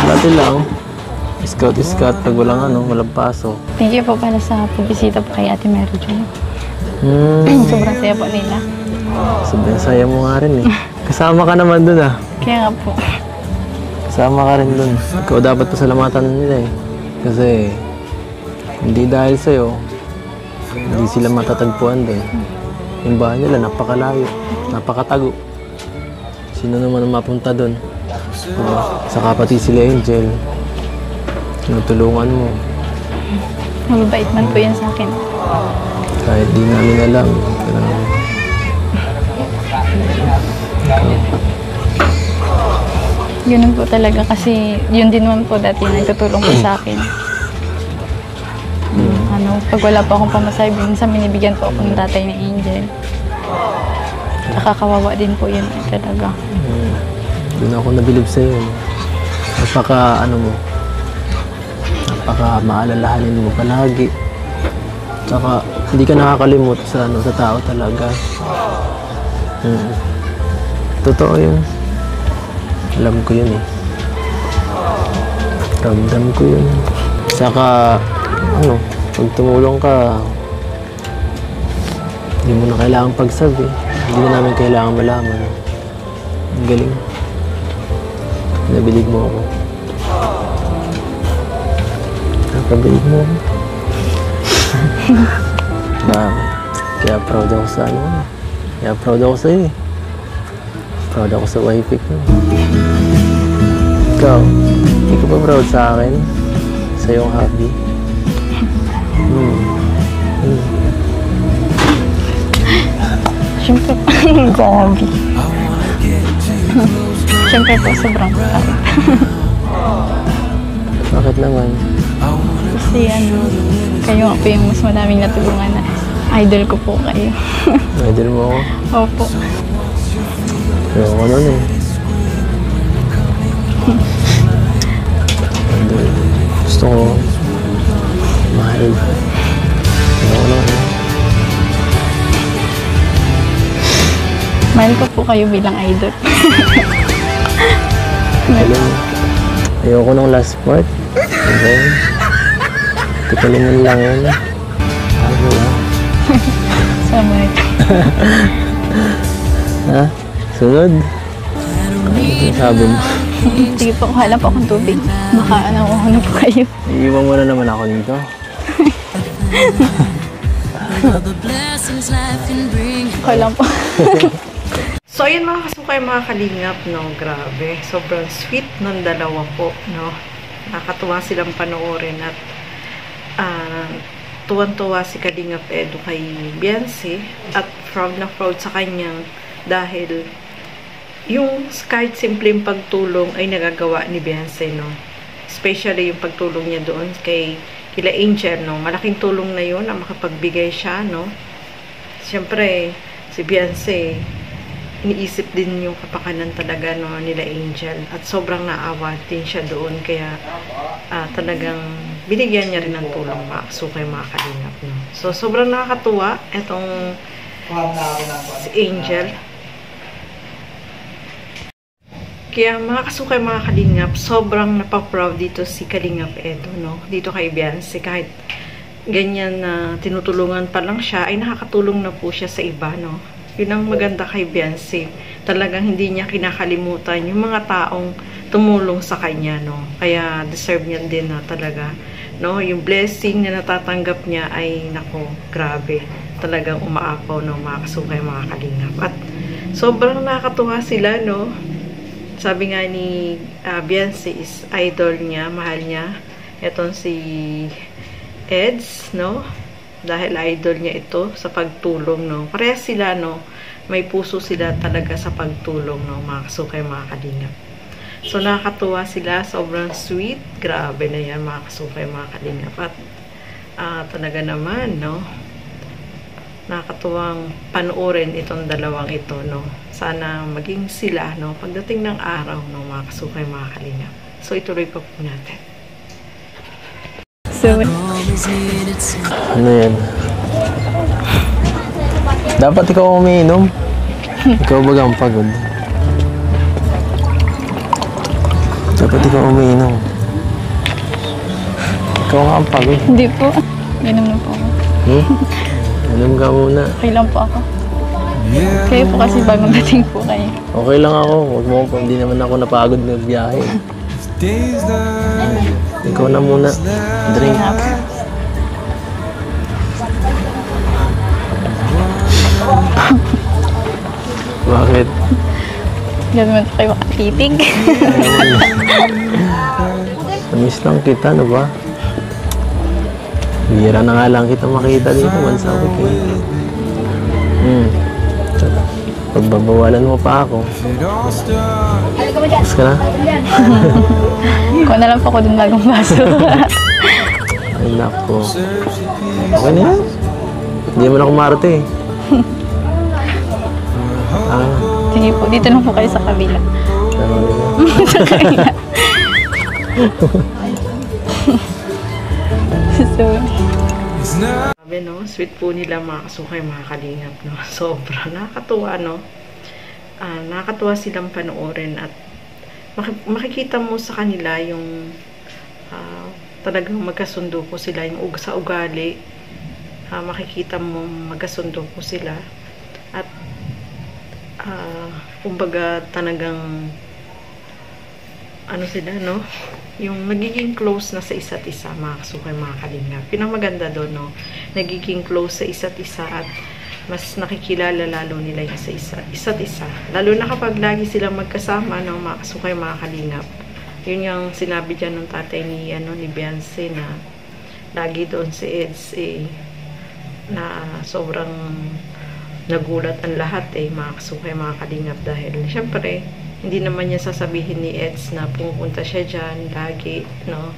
Dati lang. Scout pag walang pasok. Thank you po pala sa pagbisita po kay Ate Mary Jo. Sobrang saya po nila. Sobrang saya mo nga rin eh. Kasama ka naman dun ah. Kaya nga po. Kasama ka rin dun. Ikaw dapat pasalamatan nila eh. Kasi hindi dahil sa'yo, hindi sila matatagpuan dun. Yung bahay nila napakalayo, napakatago. Sino naman ang mapunta dun? Saka pati sila Angel. Tinutulungan mo. Mababait man po yan sa akin. Kahit di namin alam. Yun po talaga kasi yun din naman po dati nagtutulong po sa akin. Pag wala po akong pamasahe, minsan binibigyan po ako ng tatay ni Angel. Nakakawawa din po yun talaga. Doon ako nabilib sa'yo. Napaka maalalahanin mo palagi. Tsaka hindi ka nakakalimot sa tao talaga. Totoo yun. Alam ko yun eh. Ramdam ko yun. Saka pag tumulong ka, hindi mo na kailangan pagsabi. Hindi na namin kailangan malaman. Ang galing. Nabilig mo ako. Nakabilig mo ako. Kaya proud ako sa Kaya proud ako sa'yo eh. Proud ako sa wife ko. Ikaw, hindi ka ba proud sa akin? Sa iyong hobby? Siyempre po, sa hobby. Siyempre po, sobrang proud. Bakit naman? Kasi kayo nga po yung mas madaming natulungan na idol ko po kayo. Idol mo ako? Opo. Pero ako nun eh. Gusto ko mahal. Pero ako nun eh. Mahal ko po kayo bilang idol. Ayoko ng last part. Okay. Tikalingan lang yun. Ano ba? Samay. Ha? Sunod? Ano sabi mo? Sige po, kuhala po akong tubig. Baka ano po kayo. Iiwan mo na naman ako dito. Kuhala po. So, ayun mga kasukay, mga kalingap, no? Grabe. Sobrang sweet ng dalawa po, no? Nakakatuwa silang panoorin at tuwan-tuwa si Kalingap Edu kay Biancy at proud na proud sa kanya dahil yung kahit simpleng pagtulong ay nagagawa ni Biancy, no? Especially yung pagtulong niya doon kila Angel, no? Malaking tulong na yun na makapagbigay siya, no? Siyempre, si Biancy iniisip din yung kapakanan talaga nila Angel at sobrang naawa din siya doon kaya talagang binigyan niya rin ng tulong makasukay mga kalingap, no? So sobrang nakakatuwa itong si Angel. Kaya mga kasukay mga kalingap, sobrang napaproud dito si Kalingap Edu, no? Dito kay Biancy, kahit ganyan na tinutulungan pa lang siya ay nakakatulong na po siya sa iba, no? Yun ang maganda kay Biancy. Talagang hindi niya kinakalimutan yung mga taong tumulong sa kanya, no? Kaya deserve niya din na talaga, no? Yung blessing na natatanggap niya ay, nako, grabe. Talagang umaapaw, no? Mga kasukay, mga kalingap. At sobrang nakakatuwa sila, no? Sabi nga ni Biancy is idol niya, mahal niya. Etong si Eds, no? Dahil idol niya ito sa pagtulong, no? Parehas sila, no? May puso sila talaga sa pagtulong, no? Mga kasukay, mga kalingap. So, nakakatuwa sila. Sobrang sweet. Grabe na yan, mga kasukay, mga kalingap. At talaga naman, no? Nakakatuwang panoorin itong dalawang ito, no? Sana maging sila, no? Pagdating ng araw, no? Mga kasukay, mga kalingap. So, ituloy pa po natin. So, ano yan? Dapat ikaw umiinom. Ikaw bagang pagod. Dapat ikaw umiinom. Ikaw nga ang pagod. Hindi po. Inom na po ako. Inom ka muna. Okay lang po ako. Kayo po kasi bagong dating po kayo. Okay lang ako. Huwag mo po. Hindi naman ako napagod ng biyahe. Ikaw na muna. Drink. Nga po. Bakit? Ganun po kayo makatitig. Namiss lang kita, ano ba? Bihira na nga lang kita makita dito once a week eh. Pagbabawalan mo pa ako. Tapos ka na? Kuha na lang po ako dun bagong baso. Ay nako. Okay na yan. Hindi mo na kumarte eh. Sige po, dito lang po kayo sa kabila. Tama nila. Sa kabila. So, Sabi, no? Sweet po nila mga kasukay, mga kalingap, no? Sobra. Nakakatuwa, no? Nakakatuwa silang panoorin at makikita mo sa kanila yung talagang magkasundo po sila yung sa ugali. Makikita mo magkasundo po sila at kumbaga talagang ano sila, no? Yung nagiging close na sa isa't isa, mga kasukay, mga kalingap. Yun ang maganda doon, no? Nagiging close sa isa't isa at mas nakikilala lalo nila yung isa't isa. Lalo na kapag lagi silang magkasama, no, mga kasukay, mga kalingap. Yun yung sinabi dyan ng tatay ni Beyonce na lagi doon si Eds na sobrang nagulat ang lahat mga kasukay, mga kalingap, dahil syempre hindi naman niya sasabihin ni Eds na pumupunta siya dyan lagi, no?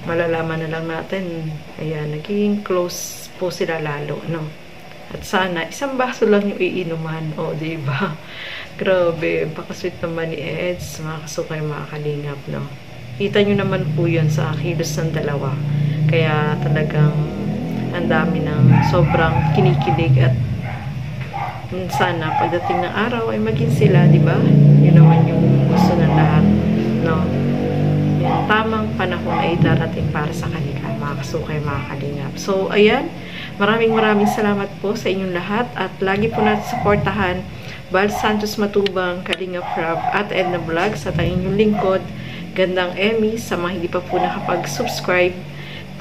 Malalaman na lang natin. Ayan, naging close po sila lalo, no? At sana, isang baso lang yung iinuman, diba? Grabe, pakasweet naman ni Eds, mga kasukay, mga kalingap, no? Kita nyo naman po yun sa kilos ng dalawa. Kaya talagang ang dami ng sobrang kinikilig at sana pagdating ng araw ay maging sila, di ba? Yun naman yung gusto ng lahat, no? Yung tamang panahon ay darating para sa kanila, mga kasukay, mga kalingap. So, ayan, maraming salamat po sa inyong lahat at lagi po natin supportahan Val Santos Matubang, Kalingap Rob at Edna Vlogs at ang inyong lingkod, Gandang Emmy. Sa mga hindi pa po nakapag-subscribe,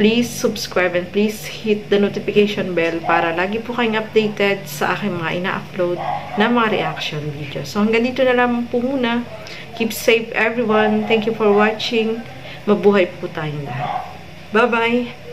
please subscribe and please hit the notification bell para lagi po kayong updated sa aking mga ina-upload na mga reaction videos. So hanggang dito na lang po muna. Keep safe everyone. Thank you for watching. Mabuhay po tayong lahat. Bye-bye!